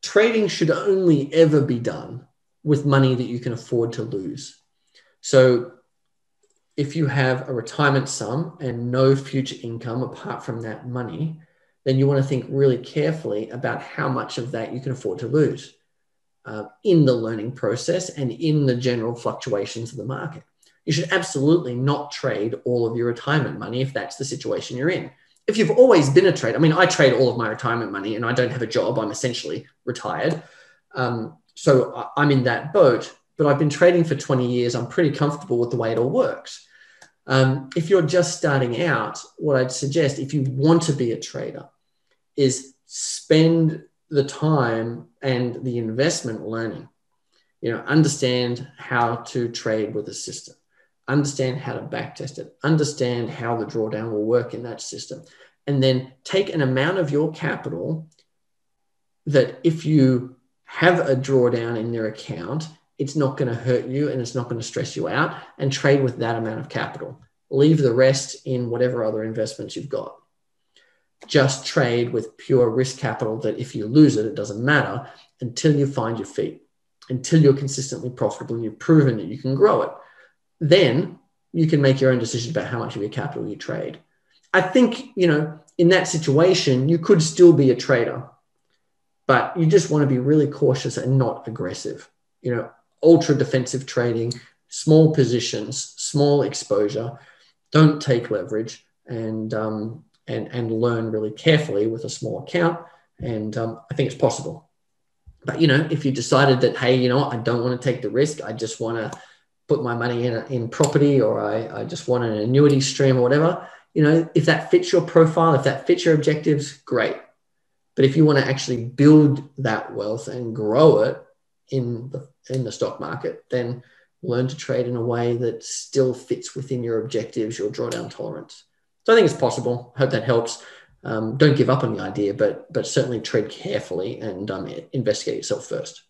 trading should only ever be done with money that you can afford to lose. So if you have a retirement sum and no future income apart from that money, then you want to think really carefully about how much of that you can afford to lose in the learning process and in the general fluctuations of the market. You should absolutely not trade all of your retirement money if that's the situation you're in. If you've always been a trader, I mean, I trade all of my retirement money and I don't have a job. I'm essentially retired. So I'm in that boat, but I've been trading for 20 years. I'm pretty comfortable with the way it all works. If you're just starting out, what I'd suggest, if you want to be a trader, is spend the time and the investment learning. Understand how to trade with a system, understand how to backtest it, understand how the drawdown will work in that system, and then take an amount of your capital that if you have a drawdown in their account, it's not going to hurt you and it's not going to stress you out, and trade with that amount of capital. Leave the rest in whatever other investments you've got. Just trade with pure risk capital that if you lose it, it doesn't matter until you find your feet, until you're consistently profitable and you've proven that you can grow it. Then you can make your own decision about how much of your capital you trade. I think, in that situation, you could still be a trader, but you just want to be really cautious and not aggressive. Ultra defensive trading, small positions, small exposure, don't take leverage, and learn really carefully with a small account. And I think it's possible. But, if you decided that, hey, I don't want to take the risk, I just want to put my money in property, or I just want an annuity stream or whatever, if that fits your profile, if that fits your objectives, great. But if you want to actually build that wealth and grow it in the stock market, then learn to trade in a way that still fits within your objectives, your drawdown tolerance. So I think it's possible. Hope that helps. Don't give up on the idea, but certainly trade carefully and investigate yourself first.